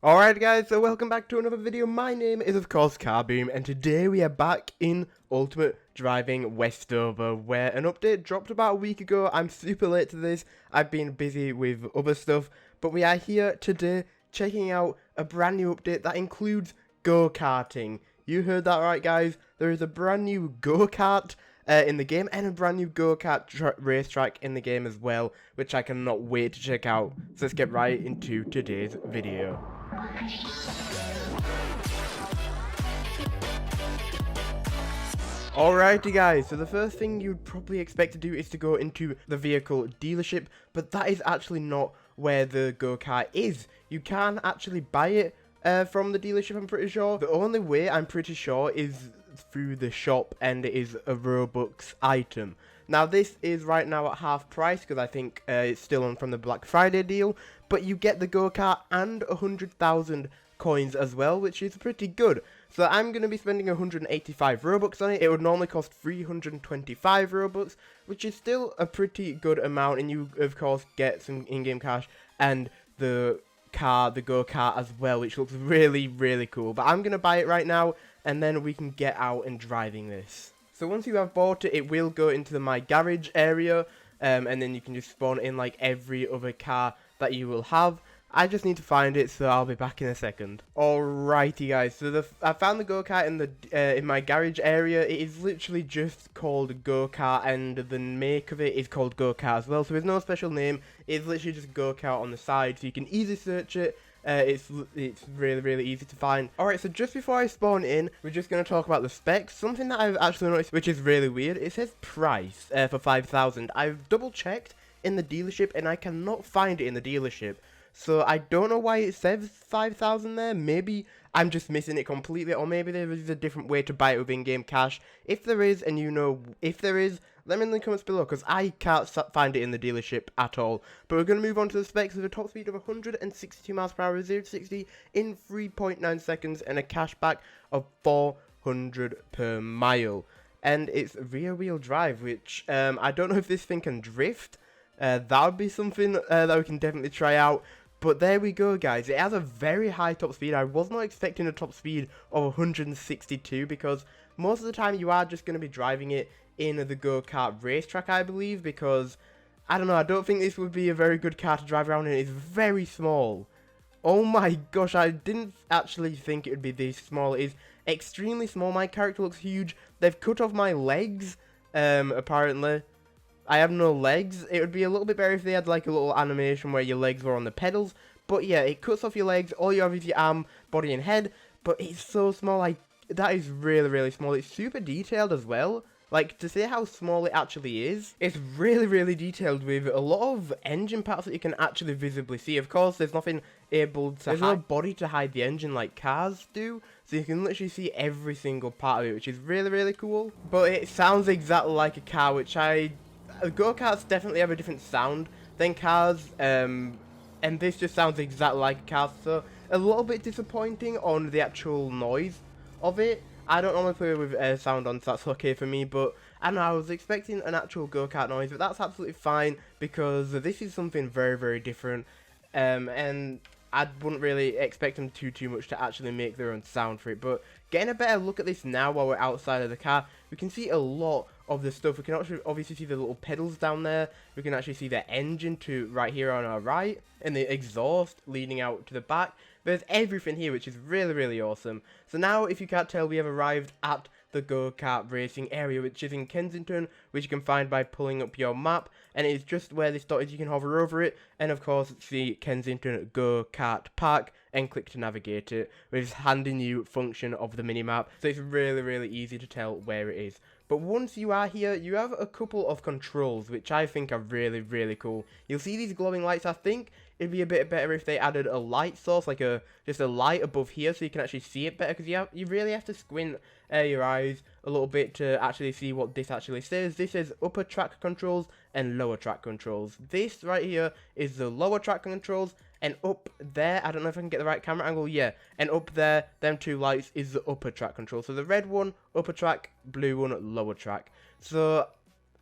Alright guys, so welcome back to another video. My name is of course Carboom, and today we are back in Ultimate Driving Westover, where an update dropped about a week ago. I'm super late to this, I've been busy with other stuff, but we are here today checking out a brand new update that includes go-karting. You heard that right guys, there is a brand new go-kart in the game, and a brand new go-kart racetrack in the game as well, which I cannot wait to check out. So let's get right into today's video. Alrighty guys, so the first thing you'd probably expect to do is to go into the vehicle dealership, but that is actually not where the go-kart is. You can actually buy it from the dealership, I'm pretty sure. The only way, I'm pretty sure, is through the shop, and it is a Robux item. Now this is right now at half price because I think it's still on from the Black Friday deal, but you get the go-kart and 100,000 coins as well, which is pretty good. So I'm going to be spending 185 Robux on it. It would normally cost 325 Robux, which is still a pretty good amount, and you of course get some in-game cash and the go-kart as well, which looks really cool. But I'm going to buy it right now, and then we can get out and driving this. So once you have bought it, it will go into the My Garage area, and then you can just spawn in like every other car that you will have. I just need to find it, so I'll be back in a second. Alrighty guys, so I found the go-kart in My Garage area. It is literally just called go-kart, and the make of it is called go-kart as well, so there's no special name. It's literally just go-kart on the side, so you can easily search it. It's really easy to find. Alright, so just before I spawn in, we're just going to talk about the specs. Something that I've actually noticed, which is really weird, it says price for 5,000. I've double checked in the dealership, and I cannot find it in the dealership. So I don't know why it says 5,000 there. Maybe I'm just missing it completely, or maybe there is a different way to buy it with in-game cash. If there is, and you know if there is, let me know in the comments below, because I can't find it in the dealership at all. But we're going to move on to the specs with a top speed of 162 miles per hour, 0 to 60 in 3.9 seconds, and a cashback of 400 per mile. And it's rear-wheel drive, which I don't know if this thing can drift. That would be something that we can definitely try out. But there we go guys, it has a very high top speed. I was not expecting a top speed of 162 because most of the time you are just going to be driving it in the go-kart racetrack, I believe, because I don't know, I don't think this would be a very good car to drive around in. It's very small. Oh my gosh, I didn't actually think it would be this small. It is extremely small. My character looks huge. They've cut off my legs, apparently. I have no legs. It would be a little bit better if they had like a little animation where your legs were on the pedals. But yeah, it cuts off your legs. All you have is your arm, body and head. But it's so small. That is really small. It's super detailed as well. Like, to say how small it actually is, it's really detailed with a lot of engine parts that you can actually visibly see. Of course, there's nothing able to there's no body to hide the engine like cars do. So you can literally see every single part of it, which is really cool. But it sounds exactly like a car, which go-karts definitely have a different sound than cars, and this just sounds exactly like a car, so a little bit disappointing on the actual noise of it. I don't normally play with sound on, so that's okay for me, but I don't know, I was expecting an actual go-kart noise, but that's absolutely fine, because this is something very different, and I wouldn't really expect them too much to actually make their own sound for it. But getting a better look at this now while we're outside of the car, we can see a lot of the stuff. We can actually obviously see the little pedals down there. We can actually see the engine to right here on our right, and the exhaust leading out to the back. There's everything here, which is really awesome. So now, if you can't tell, we have arrived at the go-kart racing area, which is in Kensington, which you can find by pulling up your map, and it's just where this dot is. You can hover over it, and of course it's the Kensington Go-Kart Park, and click to navigate it with this handy new function of the minimap, so it's really easy to tell where it is. But once you are here, you have a couple of controls, which I think are really cool. You'll see these glowing lights. I think it'd be a bit better if they added a light source, like just a light above here, so you can actually see it better, because you really have to squint your eyes a little bit to actually see what this actually says. This is upper track controls and lower track controls. This right here is the lower track controls, and up there, I don't know if I can get the right camera angle, yeah, and up there, them two lights is the upper track control. So the red one, upper track, blue one, lower track. So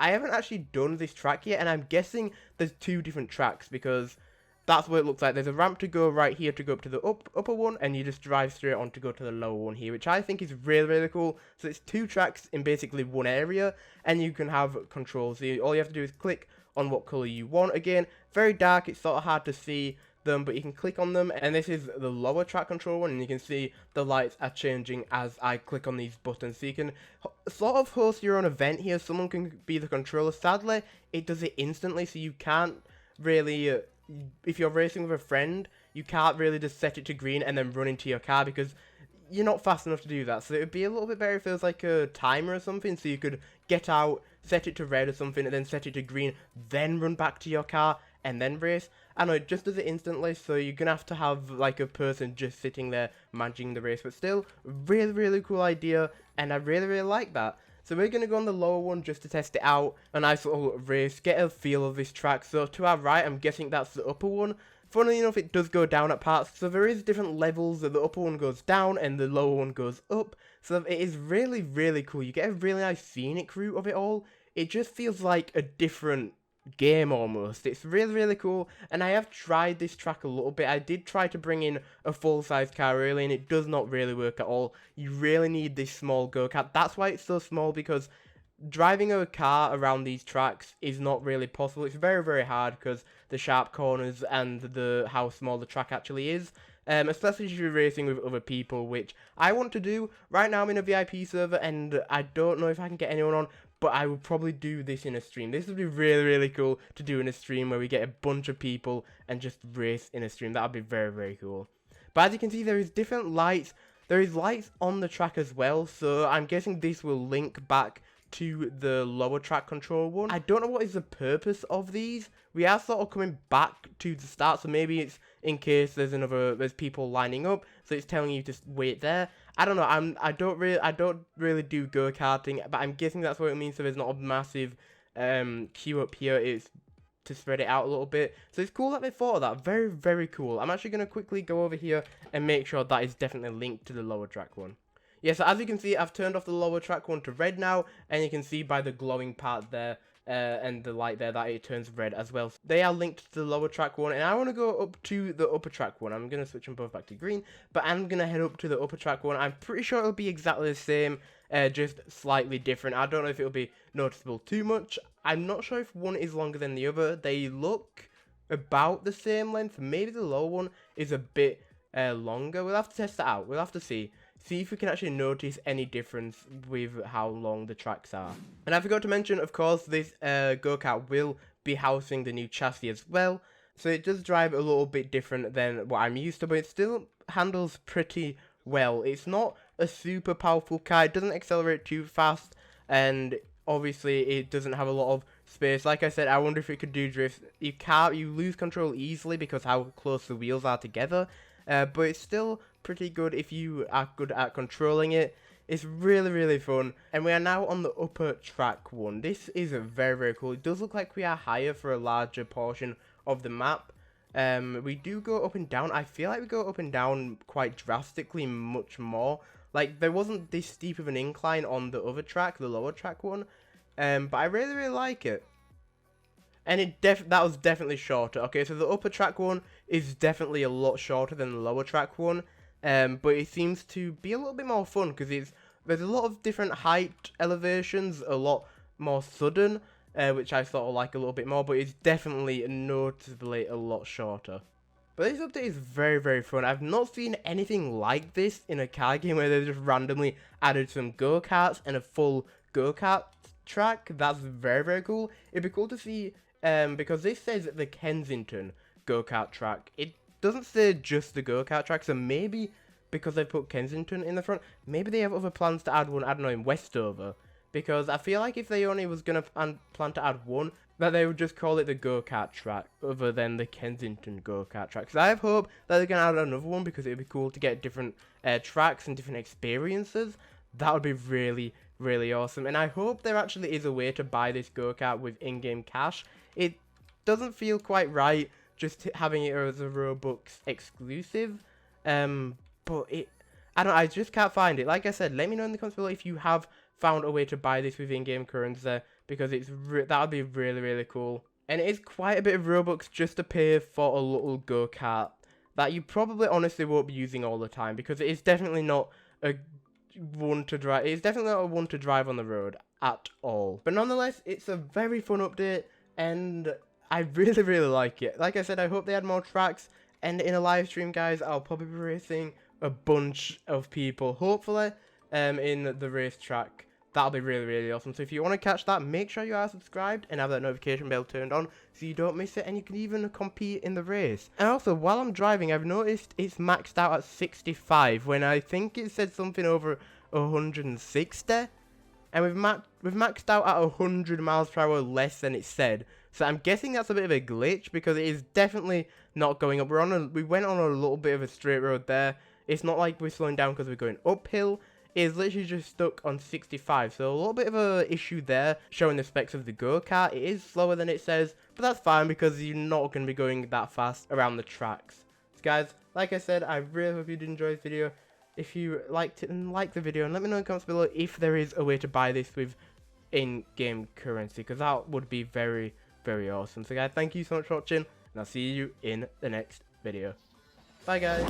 I haven't actually done this track yet, and I'm guessing there's two different tracks, because that's what it looks like. There's a ramp to go right here to go up to the upper one, and you just drive straight on to go to the lower one here, which I think is really, really cool. So it's 2 tracks in basically one area, and you can have controls. So all you have to do is click on what color you want. Again, very dark, it's sort of hard to see them, but you can click on them, and this is the lower track control one, and you can see the lights are changing as I click on these buttons. So you can sort of host your own event here. Someone can be the controller. Sadly, it does it instantly, so you can't really if you're racing with a friend, you can't really just set it to green and then run into your car, because you're not fast enough to do that. So it would be a little bit better if there was like a timer or something, so you could get out, set it to red or something, and then set it to green, then run back to your car and then race. I know it just does it instantly, so you're gonna have to have like a person just sitting there managing the race. But still, really, really cool idea, and I really, really like that. So we're going to go on the lower one just to test it out, a nice little race, get a feel of this track. So to our right, I'm guessing that's the upper one. Funnily enough, it does go down at parts, so there is different levels. The upper one goes down and the lower one goes up. So it is really, really cool. You get a really nice scenic route of it all. It just feels like a different game almost. It's really, really cool, and I have tried this track a little bit. I did try to bring in a full-size car early, and it does not really work at all. You really need this small go-kart. That's why it's so small, because driving a car around these tracks is not really possible. It's very, very hard because the sharp corners and how small the track actually is. Especially if you're racing with other people, which I want to do. Right now I'm in a VIP server, and I don't know if I can get anyone on, but I would probably do this in a stream. This would be really, really cool to do in a stream where we get a bunch of people and just race in a stream. That would be very, very cool. But as you can see, there is different lights. There is lights on the track as well, so I'm guessing this will link back to the lower track control one. I don't know what is the purpose of these. We are sort of coming back to the start, so maybe it's in case there's people lining up, so it's telling you to wait there. I don't know. I don't really do go-karting, but I'm guessing that's what it means. So there's not a massive queue up here. It's to spread it out a little bit. So it's cool that they thought of that. Very, very cool. I'm actually going to quickly go over here and make sure that is definitely linked to the lower track one. Yeah, so as you can see, I've turned off the lower track one to red now, and you can see by the glowing part there and the light there that it turns red as well. They are linked to the lower track one, and I want to go up to the upper track one. I'm going to switch them both back to green, but I'm going to head up to the upper track one. I'm pretty sure it'll be exactly the same, just slightly different. I don't know if it'll be noticeable too much. I'm not sure if one is longer than the other. They look about the same length. Maybe the lower one is a bit longer. We'll have to test that out. We'll have to see if we can actually notice any difference with how long the tracks are. And I forgot to mention, of course, this go-kart will be housing the new chassis as well. So it does drive a little bit different than what I'm used to, but it still handles pretty well. It's not a super powerful car. It doesn't accelerate too fast, and obviously it doesn't have a lot of space. Like I said, I wonder if it could do drift. You lose control easily because how close the wheels are together. But it's still pretty good if you are good at controlling it. It's really, really fun. And we are now on the upper track one. This is very, very cool. It does look like we are higher for a larger portion of the map. We do go up and down. I feel like we go up and down quite drastically much more. Like, there wasn't this steep of an incline on the other track, the lower track one. But I really, really like it. And that was definitely shorter. Okay, so the upper track one is definitely a lot shorter than the lower track one. But it seems to be a little bit more fun because there's a lot of different height elevations, a lot more sudden, which I sort of like a little bit more. But it's definitely noticeably a lot shorter. But this update is very, very fun. I've not seen anything like this in a car game where they just randomly added some go-karts and a full go-kart track. That's very, very cool. It'd be cool to see, because this says the Kensington go-kart track. It doesn't say just the go-kart track, so maybe because they put Kensington in the front, maybe they have other plans to add one, I don't know, in Westover. Because I feel like if they only was going to plan to add one, that they would just call it the go-kart track, other than the Kensington go-kart track. So I have hope that they're going to add another one, because it would be cool to get different tracks and different experiences. That would be really, really awesome. And I hope there actually is a way to buy this go-kart with in-game cash. It doesn't feel quite right just having it as a Robux exclusive. But I just can't find it. Like I said, let me know in the comments below if you have found a way to buy this with in-game currency, because that would be really, really cool. And it is quite a bit of Robux just to pay for a little go-kart that you probably honestly won't be using all the time, because it is definitely not a one to drive. It's definitely not a one to drive on the road at all. But nonetheless, it's a very fun update, and I really, really like it. Like I said, I hope they add more tracks, and in a live stream, guys, I'll probably be racing a bunch of people, hopefully, in the racetrack. That'll be really, really awesome. So if you want to catch that, make sure you are subscribed and have that notification bell turned on so you don't miss it, and you can even compete in the race. And also, while I'm driving, I've noticed it's maxed out at 65 when I think it said something over 160. And we've maxed out at 100 miles per hour less than it said. So I'm guessing that's a bit of a glitch, because it is definitely not going up. We went on a little bit of a straight road there. It's not like we're slowing down because we're going uphill. Is literally just stuck on 65, so a little bit of a issue there, showing the specs of the go-kart. It is slower than it says, but that's fine because you're not going to be going that fast around the tracks. So guys, like I said, I really hope you did enjoy this video. If you liked it, then like the video, and let me know in the comments below if there is a way to buy this with in-game currency, because that would be very, very awesome. So guys, thank you so much for watching, and I'll see you in the next video. Bye guys.